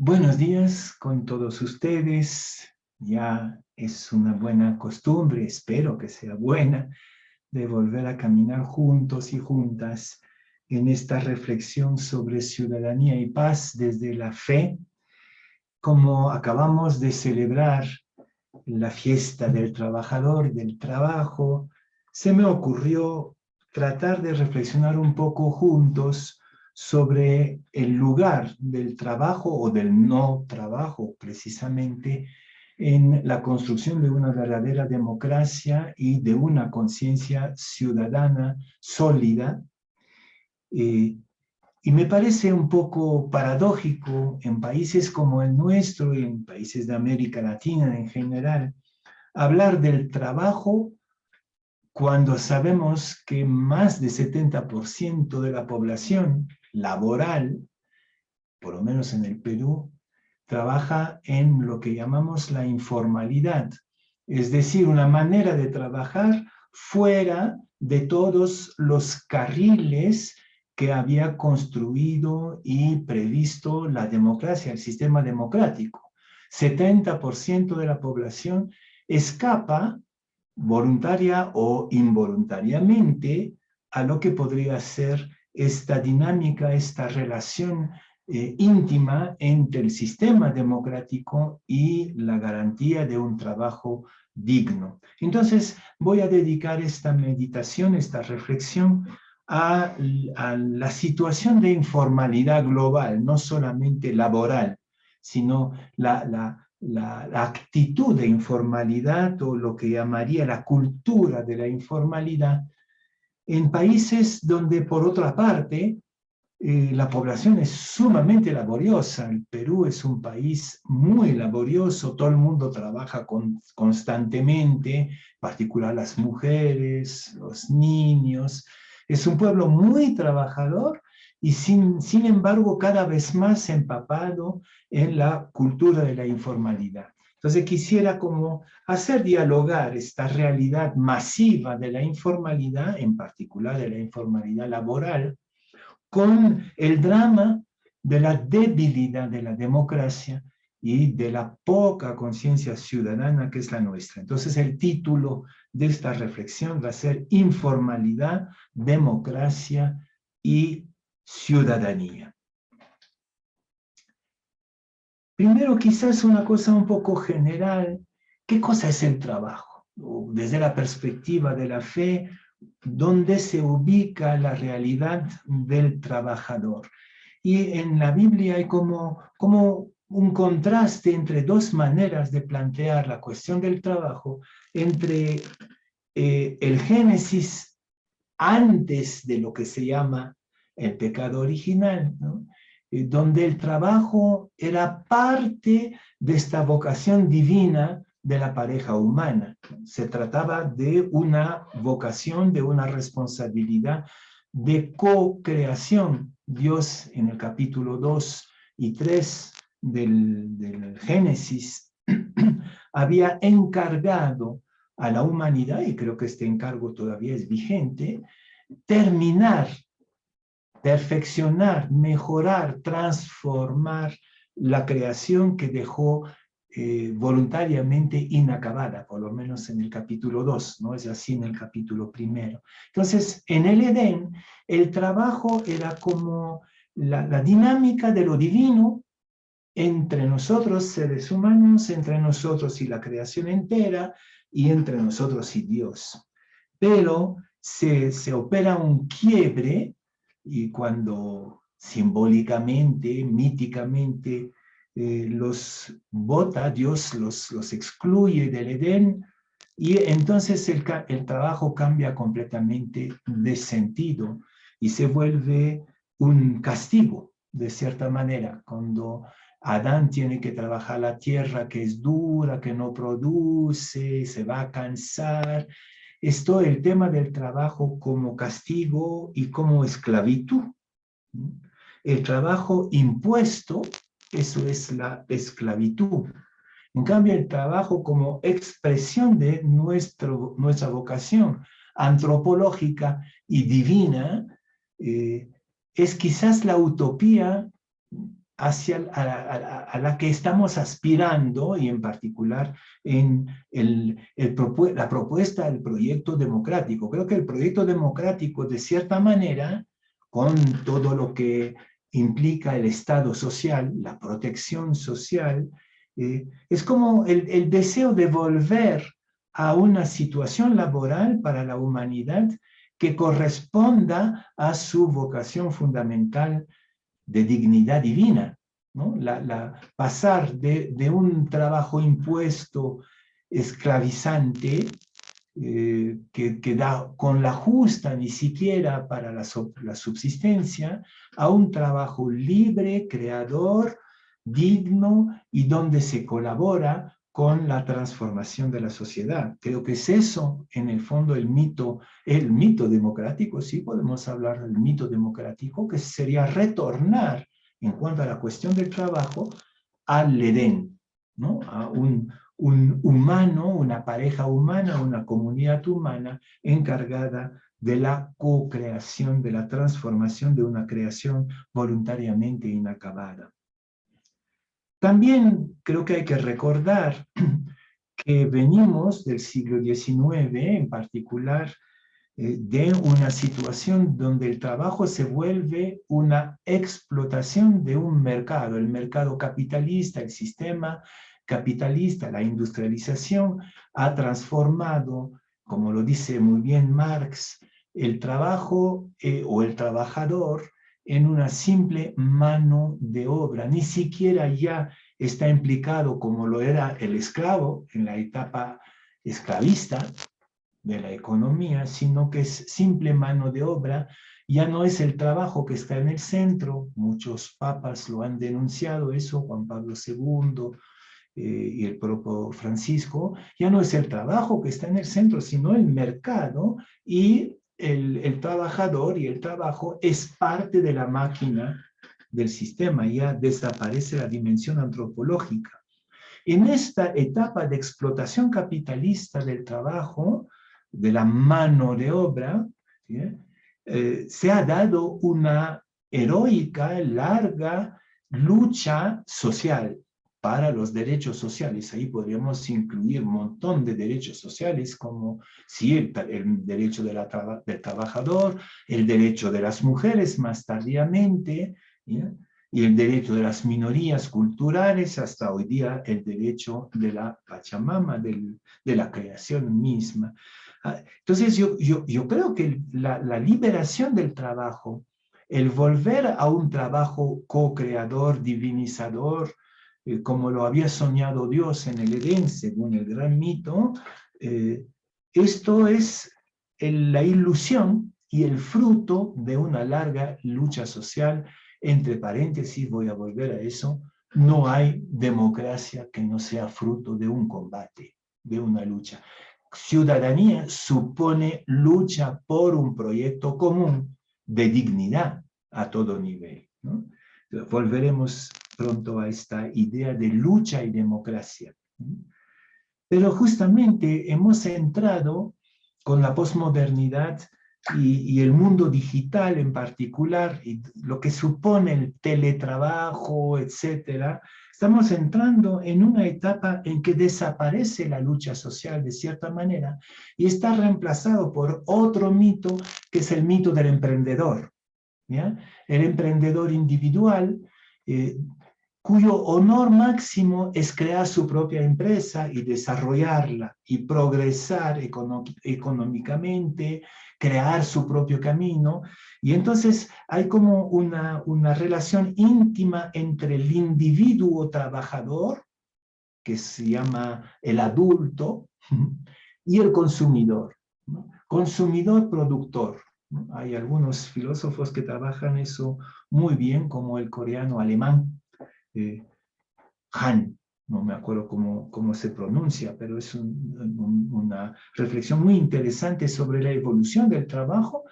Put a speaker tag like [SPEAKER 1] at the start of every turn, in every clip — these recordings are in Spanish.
[SPEAKER 1] Buenos días con todos ustedes. Ya es una buena costumbre, espero que sea buena, de volver a caminar juntos y juntas en esta reflexión sobre ciudadanía y paz desde la fe. Como acabamos de celebrar la fiesta del trabajador y del trabajo, se me ocurrió tratar de reflexionar un poco juntos sobre el lugar del trabajo o del no trabajo, precisamente, en la construcción de una verdadera democracia y de una conciencia ciudadana sólida. Eh, y me parece un poco paradójico en países como el nuestro y en países de América Latina en general, hablar del trabajo cuando sabemos que más del 70% de la población laboral, por lo menos en el Perú, trabaja en lo que llamamos la informalidad, es decir, una manera de trabajar fuera de todos los carriles que había construido y previsto la democracia, el sistema democrático. 70% de la población escapa voluntaria o involuntariamente a lo que podría ser esta dinámica, esta relación íntima entre el sistema democrático y la garantía de un trabajo digno. Entonces, voy a dedicar esta meditación, esta reflexión a la situación de informalidad global, no solamente laboral, sino la actitud de informalidad o lo que llamaría la cultura de la informalidad en países donde, por otra parte, la población es sumamente laboriosa. El Perú es un país muy laborioso, todo el mundo trabaja constantemente, en particular las mujeres, los niños. Es un pueblo muy trabajador y sin embargo cada vez más empapado en la cultura de la informalidad. Entonces quisiera como hacer dialogar esta realidad masiva de la informalidad, en particular de la informalidad laboral, con el drama de la debilidad de la democracia y de la poca conciencia ciudadana que es la nuestra. Entonces el título de esta reflexión va a ser Informalidad, Democracia y Ciudadanía. Primero, quizás una cosa un poco general. ¿Qué cosa es el trabajo? Desde la perspectiva de la fe, ¿dónde se ubica la realidad del trabajador? Y en la Biblia hay como un contraste entre dos maneras de plantear la cuestión del trabajo, entre el Génesis antes de lo que se llama el pecado original, ¿no? Donde el trabajo era parte de esta vocación divina de la pareja humana. Se trataba de una vocación, de una responsabilidad de co-creación. Dios en el capítulo 2 y 3 del Génesis había encargado a la humanidad, y creo que este encargo todavía es vigente, terminar, perfeccionar, mejorar, transformar la creación que dejó voluntariamente inacabada, por lo menos en el capítulo 2, ¿no? Es así en el capítulo 1. Entonces, en el Edén, el trabajo era como la dinámica de lo divino entre nosotros, seres humanos, entre nosotros y la creación entera, y entre nosotros y Dios. Pero se opera un quiebre y cuando simbólicamente, míticamente, los bota, Dios los excluye del Edén, y entonces el trabajo cambia completamente de sentido y se vuelve un castigo, de cierta manera, cuando Adán tiene que trabajar la tierra que es dura, que no produce, se va a cansar. Esto, el tema del trabajo como castigo y como esclavitud. El trabajo impuesto, eso es la esclavitud. En cambio, el trabajo como expresión de nuestra vocación antropológica y divina es quizás la utopía hacia a la que estamos aspirando, y en particular en la propuesta del proyecto democrático. Creo que el proyecto democrático, de cierta manera, con todo lo que implica el Estado social, la protección social, es como el deseo de volver a una situación laboral para la humanidad que corresponda a su vocación fundamental de dignidad divina, ¿no? Pasar de un trabajo impuesto, esclavizante, que da con la justa ni siquiera para la subsistencia, a un trabajo libre, creador, digno y donde se colabora con la transformación de la sociedad. Creo que es eso, en el fondo, el mito democrático. Sí podemos hablar del mito democrático, que sería retornar, en cuanto a la cuestión del trabajo, al Edén, ¿no? A un humano, una pareja humana, una comunidad humana encargada de la co-creación, de la transformación de una creación voluntariamente inacabada. También creo que hay que recordar que venimos del siglo XIX, en particular, de una situación donde el trabajo se vuelve una explotación de un mercado, el mercado capitalista, el sistema capitalista, la industrialización ha transformado, como lo dice muy bien Marx, el trabajo o el trabajador en una simple mano de obra. Ni siquiera ya está implicado como lo era el esclavo en la etapa esclavista de la economía, sino que es simple mano de obra. Ya no es el trabajo que está en el centro. Muchos papas lo han denunciado eso, Juan Pablo II y el propio Francisco. Ya no es el trabajo que está en el centro, sino el mercado, y el trabajador y el trabajo es parte de la máquina del sistema. Ya desaparece la dimensión antropológica. En esta etapa de explotación capitalista del trabajo, de la mano de obra, ¿sí? Se ha dado una heroica, larga lucha social para los derechos sociales. Ahí podríamos incluir un montón de derechos sociales, como sí, el derecho del trabajador, el derecho de las mujeres más tardíamente, ¿sí? Y el derecho de las minorías culturales, hasta hoy día el derecho de la Pachamama, de la creación misma. Entonces yo creo que la liberación del trabajo, el volver a un trabajo co-creador, divinizador, como lo había soñado Dios en el Edén, según el gran mito, esto es la ilusión y el fruto de una larga lucha social. Entre paréntesis, voy a volver a eso, no hay democracia que no sea fruto de un combate, de una lucha. Ciudadanía supone lucha por un proyecto común de dignidad a todo nivel, ¿no? Volveremos pronto a esta idea de lucha y democracia. Pero justamente hemos entrado con la posmodernidad y el mundo digital en particular, y lo que supone el teletrabajo, etcétera, estamos entrando en una etapa en que desaparece la lucha social de cierta manera y está reemplazado por otro mito, que es el mito del emprendedor, ¿ya? El emprendedor individual, cuyo honor máximo es crear su propia empresa y desarrollarla y progresar económicamente, crear su propio camino. Y entonces hay como una relación íntima entre el individuo trabajador, que se llama el adulto, y el consumidor, ¿no? Consumidor-productor. Hay algunos filósofos que trabajan eso muy bien, como el coreano alemán, Han, no me acuerdo cómo se pronuncia, pero es una reflexión muy interesante sobre la evolución del trabajo,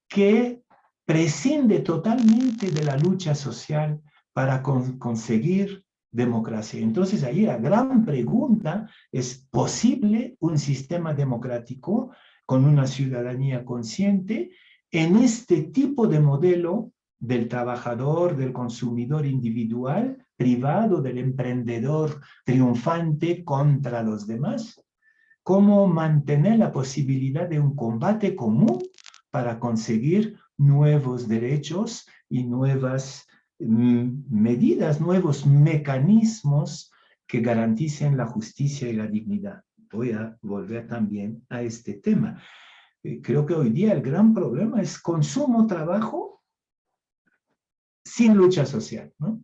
[SPEAKER 1] que prescinde totalmente de la lucha social para conseguir democracia. Entonces ahí la gran pregunta es: ¿posible un sistema democrático con una ciudadanía consciente en este tipo de modelo del trabajador, del consumidor individual, privado, del emprendedor triunfante contra los demás. Cómo mantener la posibilidad de un combate común para conseguir nuevos derechos y nuevas medidas, nuevos mecanismos que garanticen la justicia y la dignidad. Voy a volver también a este tema. Creo que hoy día el gran problema es consumo, trabajo, sin lucha social, ¿no?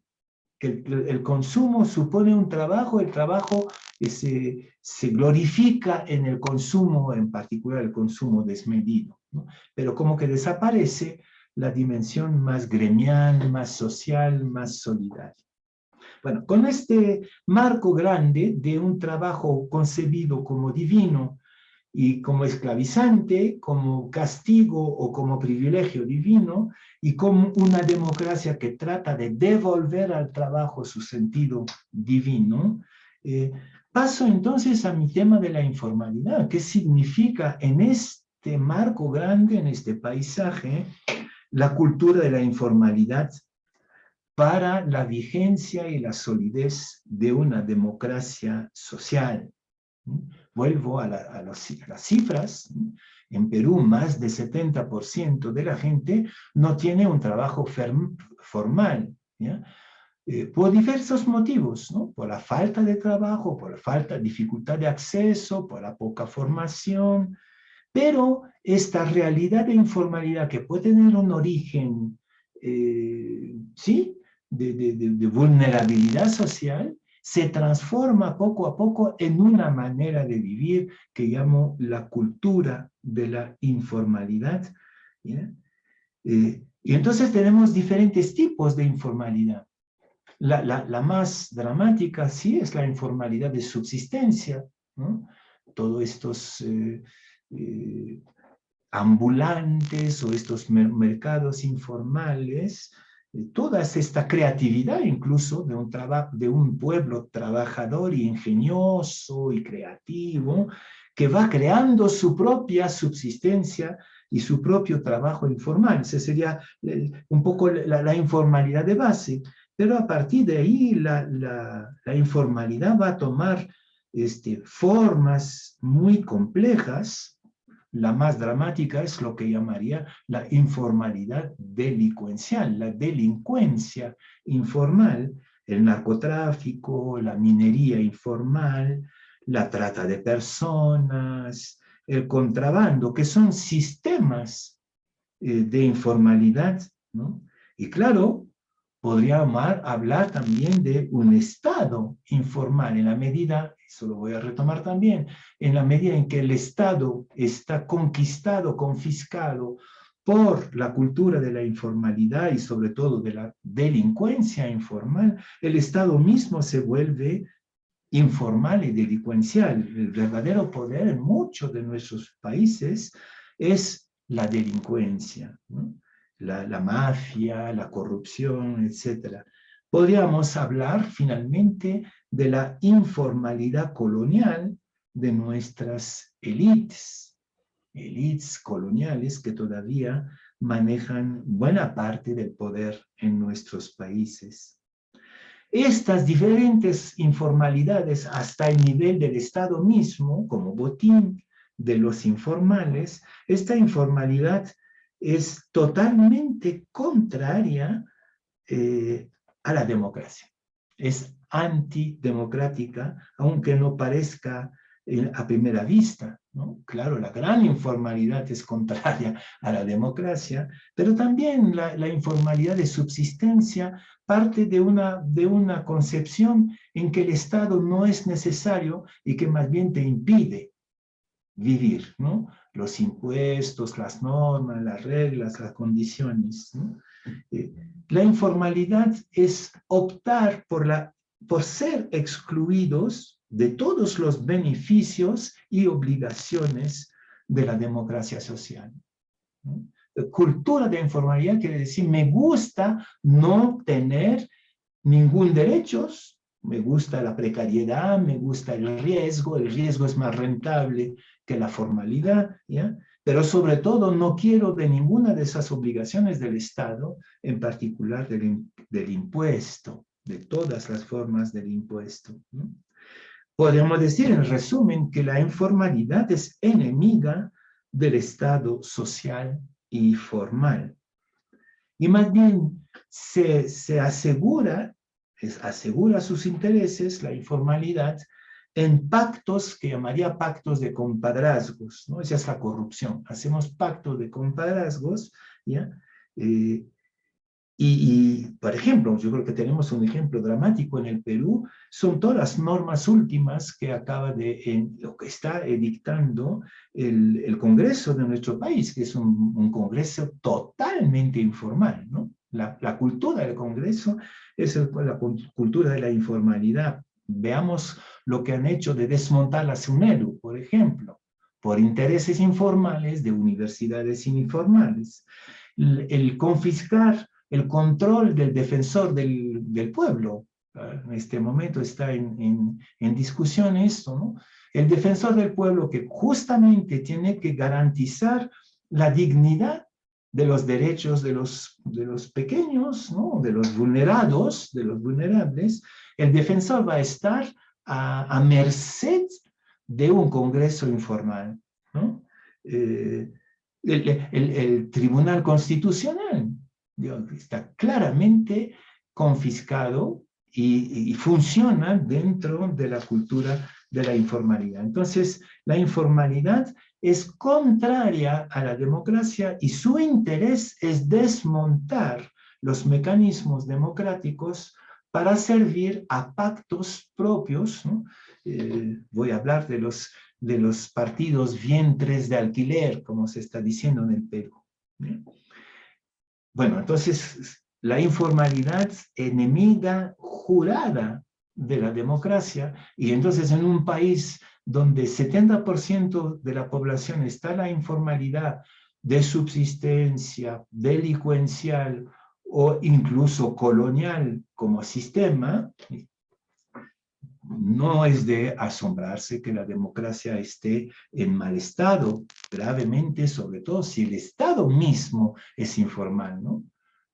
[SPEAKER 1] Que el consumo supone un trabajo, el trabajo se glorifica en el consumo, en particular el consumo desmedido, ¿no? Pero como que desaparece la dimensión más gremial, más social, más solidaria. Bueno, con este marco grande de un trabajo concebido como divino y como esclavizante, como castigo o como privilegio divino, y como una democracia que trata de devolver al trabajo su sentido divino, paso entonces a mi tema de la informalidad. ¿Qué significa en este marco grande, en este paisaje, la cultura de la informalidad para la vigencia y la solidez de una democracia social? Vuelvo a las cifras. En Perú, más del 70% de la gente no tiene un trabajo formal, ¿ya? Por diversos motivos, ¿no? Por la falta de trabajo, por la falta, dificultad de acceso, por la poca formación. Pero esta realidad de informalidad que puede tener un origen, ¿sí?, de vulnerabilidad social, se transforma poco a poco en una manera de vivir que llamo la cultura de la informalidad, ¿ya? Y entonces tenemos diferentes tipos de informalidad. La más dramática, sí, es la informalidad de subsistencia, ¿no? Todos estos ambulantes o estos mercados informales, toda esta creatividad incluso de un pueblo trabajador y ingenioso y creativo, que va creando su propia subsistencia y su propio trabajo informal. Esa sería un poco la informalidad de base. Pero a partir de ahí la informalidad va a tomar formas muy complejas. La más dramática es lo que llamaría la informalidad delincuencial, la delincuencia informal, el narcotráfico, la minería informal, la trata de personas, el contrabando, que son sistemas de informalidad, ¿no? Y claro, podríamos hablar también de un Estado informal en la medida, eso lo voy a retomar también, en la medida en que el Estado está conquistado, confiscado por la cultura de la informalidad y sobre todo de la delincuencia informal, el Estado mismo se vuelve informal y delincuencial. El verdadero poder en muchos de nuestros países es la delincuencia, ¿no? La mafia, la corrupción, etc. Podríamos hablar finalmente de la informalidad colonial de nuestras élites coloniales que todavía manejan buena parte del poder en nuestros países. Estas diferentes informalidades hasta el nivel del Estado mismo, como botín de los informales, esta informalidad es totalmente contraria a la democracia. Es antidemocrática, aunque no parezca a primera vista, ¿no? Claro, la gran informalidad es contraria a la democracia, pero también la informalidad de subsistencia parte de una concepción en que el Estado no es necesario y que más bien te impide vivir, ¿no? Los impuestos, las normas, las reglas, las condiciones, ¿no? La informalidad es optar por ser excluidos de todos los beneficios y obligaciones de la democracia social, ¿no? Cultura de informalidad quiere decir, me gusta no tener ningún derecho, me gusta la precariedad, me gusta el riesgo es más rentable que la formalidad, ¿ya? pero sobre todo no quiero de ninguna de esas obligaciones del Estado, en particular del impuesto, de todas las formas del impuesto, ¿no? Podemos decir, en resumen, que la informalidad es enemiga del Estado social y formal. Y más bien se asegura sus intereses, la informalidad, en pactos que llamaría pactos de compadrazgos, ¿no? Esa es la corrupción. Hacemos pactos de compadrazgos, ¿ya? Por ejemplo, yo creo que tenemos un ejemplo dramático en el Perú, son todas las normas últimas que lo que está edictando el Congreso de nuestro país, que es un Congreso totalmente informal, ¿no? La cultura del Congreso es la cultura de la informalidad. Veamos lo que han hecho de desmontar la SUNEDU, por ejemplo, por intereses informales de universidades informales. El confiscar el control del defensor del pueblo. En este momento está en discusión esto, ¿no? El defensor del pueblo que justamente tiene que garantizar la dignidad de los derechos de los pequeños, ¿no? De los vulnerados, de los vulnerables. El defensor va a estar a merced de un Congreso informal, ¿no? El Tribunal Constitucional está claramente confiscado y funciona dentro de la cultura de la informalidad. Entonces, la informalidad es contraria a la democracia y su interés es desmontar los mecanismos democráticos para servir a pactos propios, ¿no? Voy a hablar de los partidos vientres de alquiler, como se está diciendo en el Perú. Bueno, entonces la informalidad enemiga jurada de la democracia, y entonces en un país donde 70% de la población está en la informalidad de subsistencia, delincuencial o incluso colonial como sistema, no es de asombrarse que la democracia esté en mal estado, gravemente, sobre todo si el Estado mismo es informal, ¿no?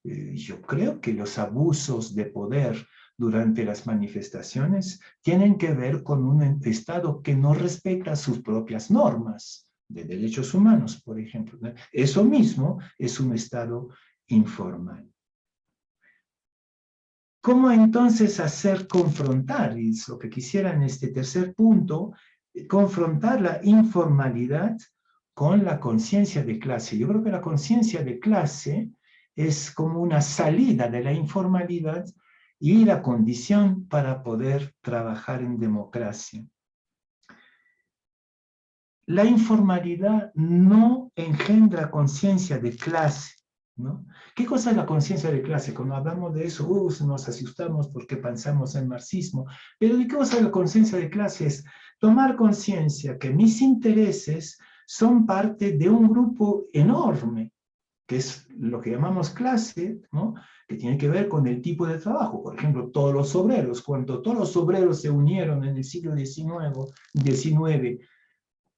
[SPEAKER 1] Yo creo que los abusos de poder durante las manifestaciones tienen que ver con un Estado que no respeta sus propias normas de derechos humanos, por ejemplo, ¿no? Eso mismo es un Estado informal. ¿Cómo entonces hacer confrontar? Y es lo que quisiera en este tercer punto, confrontar la informalidad con la conciencia de clase. Yo creo que la conciencia de clase es como una salida de la informalidad y la condición para poder trabajar en democracia. La informalidad no engendra conciencia de clase, ¿no? ¿Qué cosa es la conciencia de clase? Cuando hablamos de eso, nos asustamos porque pensamos en marxismo. Pero ¿qué cosa es la conciencia de clase? Es tomar conciencia que mis intereses son parte de un grupo enorme, que es lo que llamamos clase, ¿no? Que tiene que ver con el tipo de trabajo. Por ejemplo, todos los obreros, cuando todos los obreros se unieron en el siglo XIX,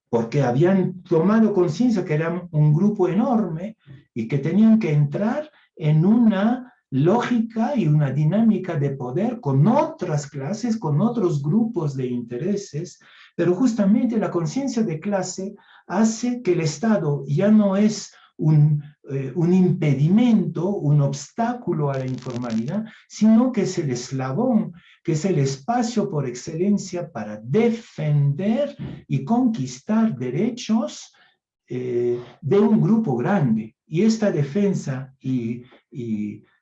[SPEAKER 1] porque habían tomado conciencia que eran un grupo enorme y que tenían que entrar en una lógica y una dinámica de poder con otras clases, con otros grupos de intereses, pero justamente la conciencia de clase hace que el Estado ya no es un impedimento, un obstáculo a la informalidad, sino que es el eslabón, que es el espacio por excelencia para defender y conquistar derechos de un grupo grande. Y esta defensa y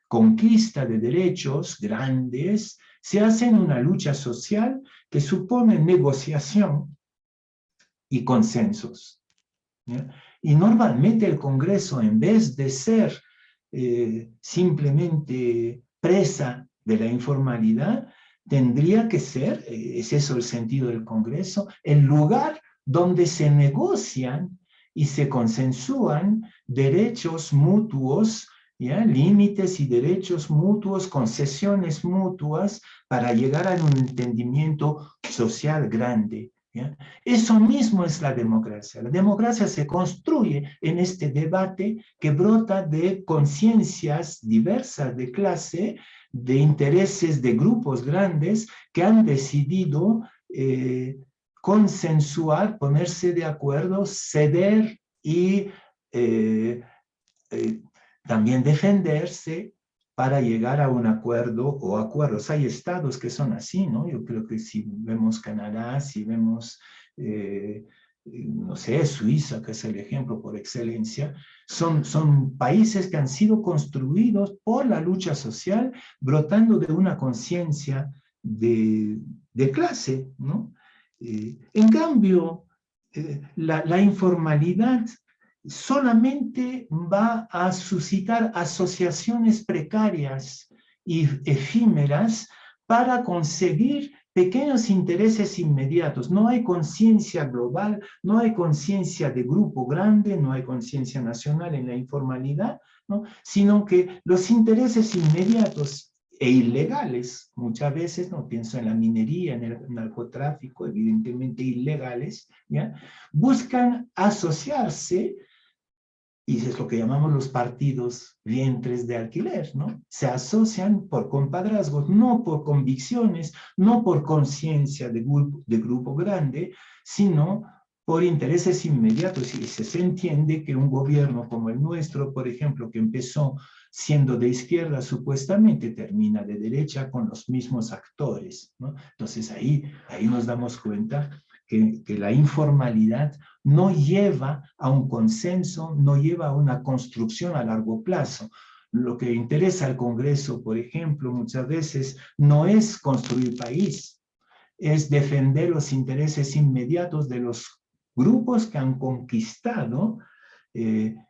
[SPEAKER 1] conquista de derechos grandes se hace en una lucha social que supone negociación y consensos, ¿ya? Y normalmente el Congreso, en vez de ser simplemente presa de la informalidad, tendría que ser, es eso el sentido del Congreso, el lugar donde se negocian y se consensúan derechos mutuos, ¿ya? Límites y derechos mutuos, concesiones mutuas, para llegar a un entendimiento social grande. ¿ya? Eso mismo es la democracia. La democracia se construye en este debate que brota de conciencias diversas de clase, de intereses de grupos grandes que han decidido consensuar, ponerse de acuerdo, ceder y eh, eh, también defenderse para llegar a un acuerdo o acuerdos. Hay estados que son así, ¿no? Yo creo que si vemos Canadá, si vemos, no sé, Suiza, que es el ejemplo por excelencia, son países que han sido construidos por la lucha social, brotando de una conciencia de clase, ¿no? En cambio, la informalidad solamente va a suscitar asociaciones precarias y efímeras para conseguir pequeños intereses inmediatos. No hay conciencia global, no hay conciencia de grupo grande, no hay conciencia nacional en la informalidad, ¿no? Sino que los intereses inmediatos e ilegales, muchas veces, no pienso en la minería, en el narcotráfico, evidentemente ilegales, ¿ya? Buscan asociarse, y es lo que llamamos los partidos vientres de alquiler, ¿no? Se asocian por compadrazgos, no por convicciones, no por conciencia de grupo grande, sino por intereses inmediatos. Y se entiende que un gobierno como el nuestro, por ejemplo, que empezó siendo de izquierda, supuestamente termina de derecha con los mismos actores, ¿no? Entonces ahí nos damos cuenta que la informalidad no lleva a un consenso, no lleva a una construcción a largo plazo. Lo que interesa al Congreso, por ejemplo, muchas veces no es construir país, es defender los intereses inmediatos de los grupos que han conquistado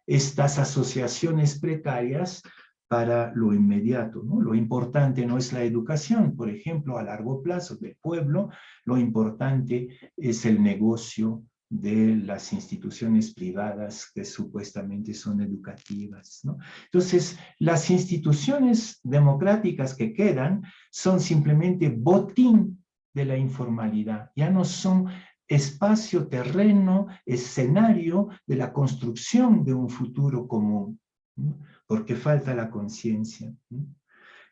[SPEAKER 1] estas asociaciones precarias para lo inmediato, ¿no? Lo importante no es la educación, por ejemplo, a largo plazo del pueblo, lo importante es el negocio de las instituciones privadas que supuestamente son educativas, ¿no? Entonces, las instituciones democráticas que quedan son simplemente botín de la informalidad, ya no son espacio, terreno, escenario de la construcción de un futuro común, ¿no? Porque falta la conciencia, ¿no?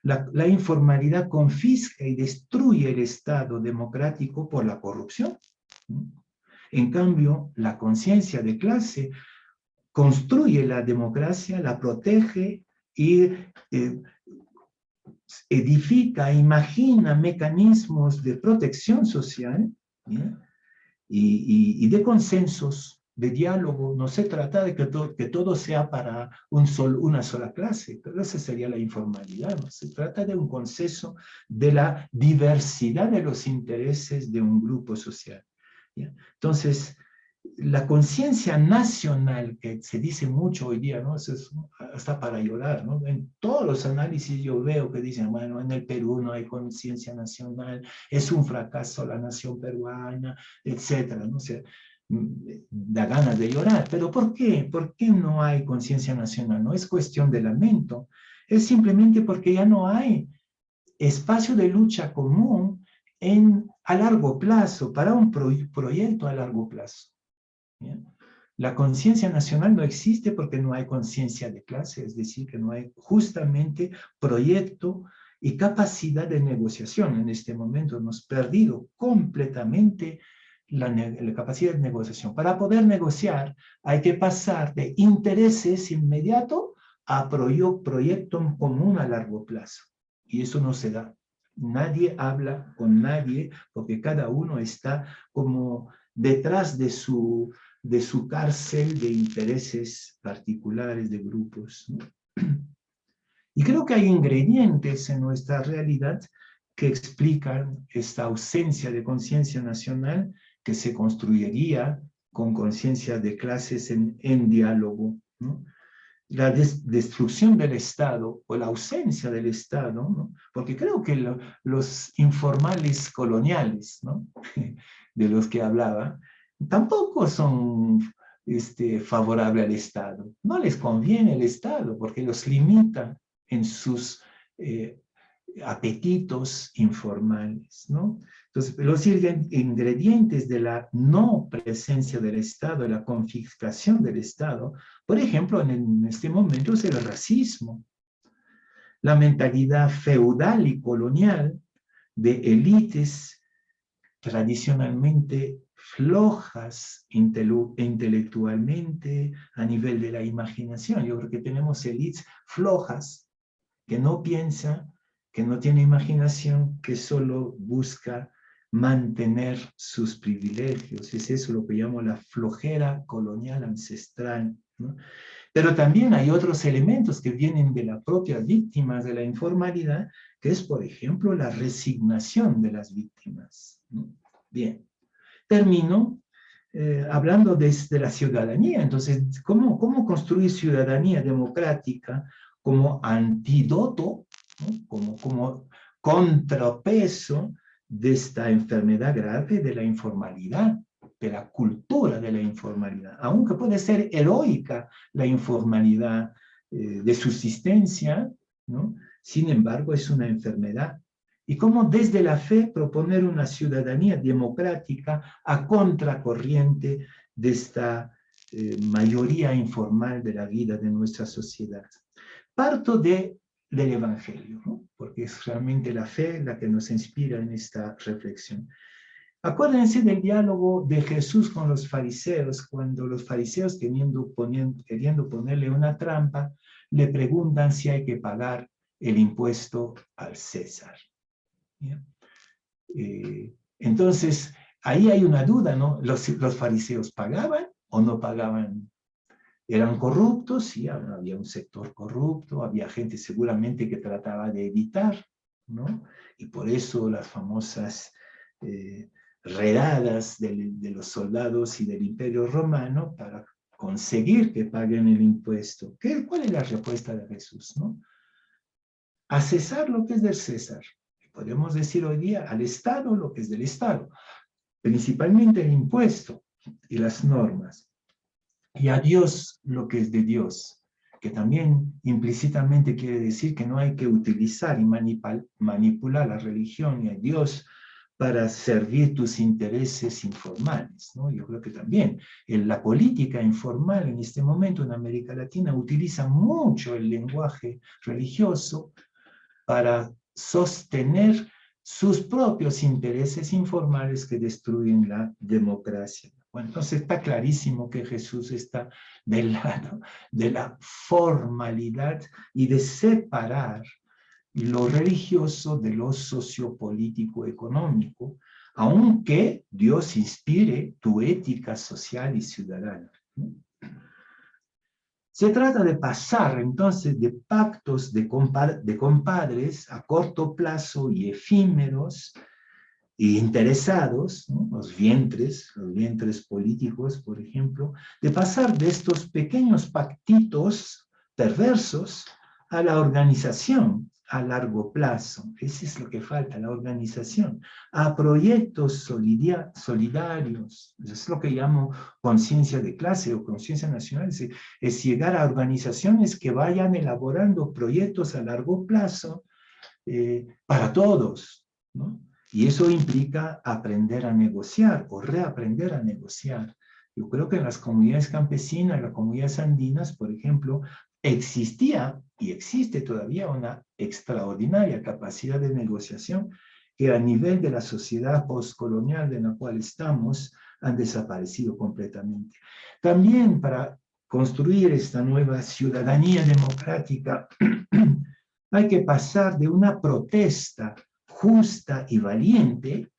[SPEAKER 1] La informalidad confisca y destruye el Estado democrático por la corrupción, ¿no? En cambio, la conciencia de clase construye la democracia, la protege y edifica, imagina mecanismos de protección social, ¿sí? Y de consensos, de diálogo. No se trata de que todo sea para una sola clase, pero esa sería la informalidad. No se trata de un consenso de la diversidad de los intereses de un grupo social, ¿ya? Entonces, la conciencia nacional, que se dice mucho hoy día, ¿no? Eso es hasta para llorar, ¿no? En todos los análisis yo veo que dicen, bueno, en el Perú no hay conciencia nacional, es un fracaso la nación peruana, etcétera, ¿no? O sea, da ganas de llorar. ¿Pero por qué? ¿Por qué no hay conciencia nacional? No es cuestión de lamento, es simplemente porque ya no hay espacio de lucha común a largo plazo, para un proyecto a largo plazo. ¿Bien? La conciencia nacional no existe porque no hay conciencia de clase, es decir, que no hay justamente proyecto y capacidad de negociación. En este momento hemos perdido completamente la capacidad de negociación. Para poder negociar hay que pasar de intereses inmediatos a proyecto común a largo plazo. Y eso no se da. Nadie habla con nadie porque cada uno está como detrás de su cárcel de intereses particulares de grupos, ¿no? Y creo que hay ingredientes en nuestra realidad que explican esta ausencia de conciencia nacional que se construiría con conciencia de clases en diálogo, ¿no? La destrucción del Estado o la ausencia del Estado, ¿no? Porque creo que los informales coloniales, ¿no? De los que hablaba, tampoco son favorables al Estado. No les conviene el Estado porque los limita en sus apetitos informales, ¿no? Entonces, los ingredientes de la no presencia del Estado, de la confiscación del Estado, por ejemplo, en este momento es el racismo, la mentalidad feudal y colonial de élites tradicionalmente flojas intelectualmente a nivel de la imaginación. Yo creo que tenemos élites flojas, que no piensan, que no tienen imaginación, que solo busca mantener sus privilegios. Es eso lo que llamo la flojera colonial ancestral, ¿no? Pero también hay otros elementos que vienen de las propias víctimas de la informalidad, que es, por ejemplo, la resignación de las víctimas, ¿no? Bien, termino hablando de la ciudadanía. Entonces, ¿cómo construir ciudadanía democrática como antídoto, ¿no? como contrapeso de esta enfermedad grave de la informalidad, de la cultura de la informalidad? Aunque puede ser heroica la informalidad de subsistencia, ¿no? Sin embargo, es una enfermedad. Y cómo desde la fe proponer una ciudadanía democrática a contracorriente de esta mayoría informal de la vida de nuestra sociedad. Parto del Evangelio, ¿no? Porque es realmente la fe la que nos inspira en esta reflexión. Acuérdense del diálogo de Jesús con los fariseos, cuando los fariseos, queriendo ponerle una trampa, le preguntan si hay que pagar el impuesto al César. Entonces, ahí hay una duda, ¿no? ¿Los fariseos pagaban o no pagaban? ¿Eran corruptos? Sí, había un sector corrupto, había gente seguramente que trataba de evitar, ¿no? Y por eso las famosas redadas de los soldados y del Imperio Romano para conseguir que paguen el impuesto. ¿Cuál es la respuesta de Jesús, no? A César lo que es del César. Podemos decir hoy día al Estado lo que es del Estado, principalmente el impuesto y las normas, y a Dios lo que es de Dios, que también implícitamente quiere decir que no hay que utilizar y manipular la religión y a Dios para servir tus intereses informales, ¿no? Yo creo que también la política informal en este momento en América Latina utiliza mucho el lenguaje religioso para sostener sus propios intereses informales que destruyen la democracia. Bueno, entonces está clarísimo que Jesús está del lado de la formalidad y de separar lo religioso de lo sociopolítico económico, aunque Dios inspire tu ética social y ciudadana, ¿no? Se trata de pasar entonces de pactos de compadres a corto plazo y efímeros e interesados, ¿no? Los vientres políticos, por ejemplo, de pasar de estos pequeños pactitos perversos a la organización a largo plazo. Eso es lo que falta, la organización, a proyectos solidarios. Eso es lo que llamo conciencia de clase o conciencia nacional, es llegar a organizaciones que vayan elaborando proyectos a largo plazo para todos, ¿no? Y eso implica aprender a negociar o reaprender a negociar. Yo creo que en las comunidades campesinas, las comunidades andinas, por ejemplo, existía y existe todavía una extraordinaria capacidad de negociación que a nivel de la sociedad postcolonial en la cual estamos han desaparecido completamente. También para construir esta nueva ciudadanía democrática hay que pasar de una protesta justa y valiente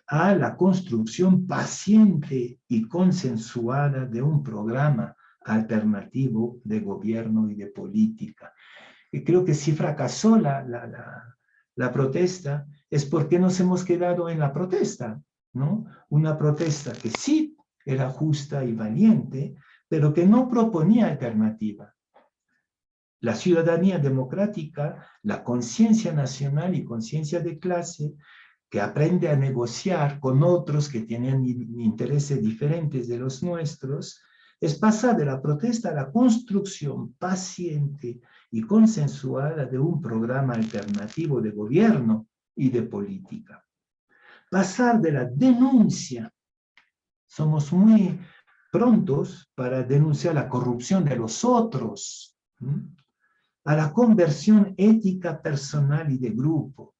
[SPEAKER 1] a la construcción paciente y consensuada de un programa alternativo de gobierno y de política. Y creo que si fracasó la protesta es porque nos hemos quedado en la protesta, ¿no? Una protesta que sí era justa y valiente, pero que no proponía alternativa. La ciudadanía democrática, la conciencia nacional y conciencia de clase, que aprende a negociar con otros que tienen intereses diferentes de los nuestros, es pasar de la protesta a la construcción paciente y consensuada de un programa alternativo de gobierno y de política. Pasar de la denuncia. Somos muy prontos para denunciar la corrupción de los otros, a la conversión ética personal y de grupo.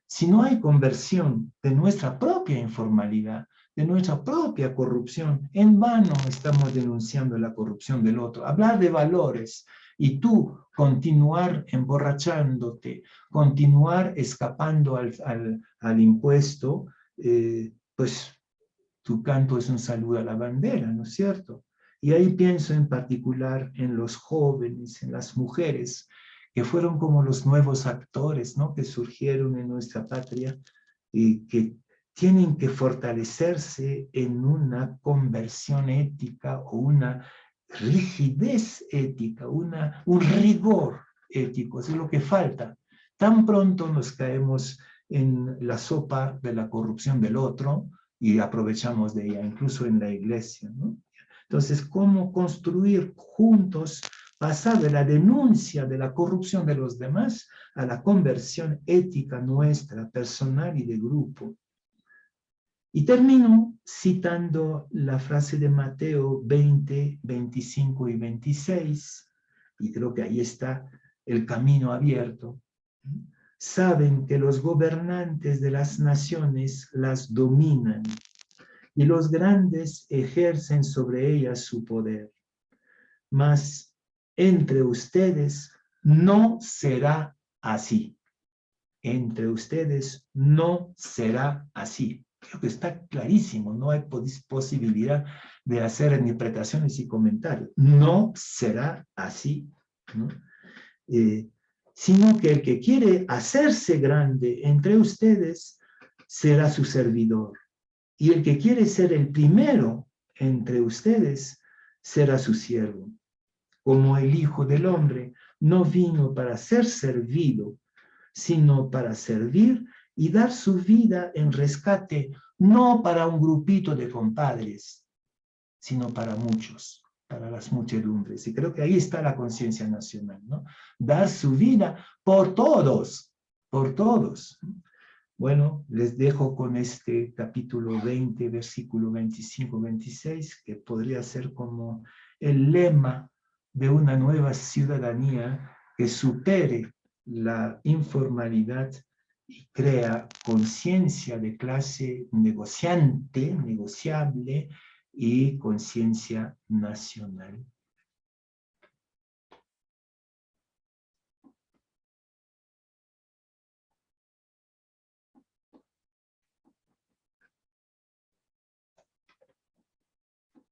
[SPEAKER 1] Si no hay conversión de nuestra propia informalidad, de nuestra propia corrupción, en vano estamos denunciando la corrupción del otro. Hablar de valores y tú continuar emborrachándote, continuar escapando al impuesto, pues tu canto es un saludo a la bandera, ¿no es cierto? Y ahí pienso en particular en los jóvenes, en las mujeres, que fueron como los nuevos actores, ¿no? Que surgieron en nuestra patria y que tienen que fortalecerse en una conversión ética o una rigidez ética, un rigor ético, eso es lo que falta. Tan pronto nos caemos en la sopa de la corrupción del otro y aprovechamos de ella, incluso en la iglesia, ¿no? Entonces, ¿cómo construir juntos, pasar de la denuncia de la corrupción de los demás a la conversión ética nuestra, personal y de grupo? Y termino citando la frase de Mateo 20, 25 y 26, y creo que ahí está el camino abierto. Saben que los gobernantes de las naciones las dominan y los grandes ejercen sobre ellas su poder. Mas entre ustedes no será así. Entre ustedes no será así. Creo que está clarísimo, no hay posibilidad de hacer interpretaciones y comentarios. No será así, ¿no? Sino que el que quiere hacerse grande entre ustedes será su servidor. Y el que quiere ser el primero entre ustedes será su siervo. Como el Hijo del Hombre no vino para ser servido, sino para servir y dar su vida en rescate, no para un grupito de compadres, sino para muchos, para las muchedumbres. Y creo que ahí está la conciencia nacional, ¿no? Dar su vida por todos, por todos. Bueno, les dejo con este capítulo 20, versículo 25-26, que podría ser como el lema de una nueva ciudadanía que supere la informalidad y crea conciencia de clase negociante, negociable y conciencia nacional.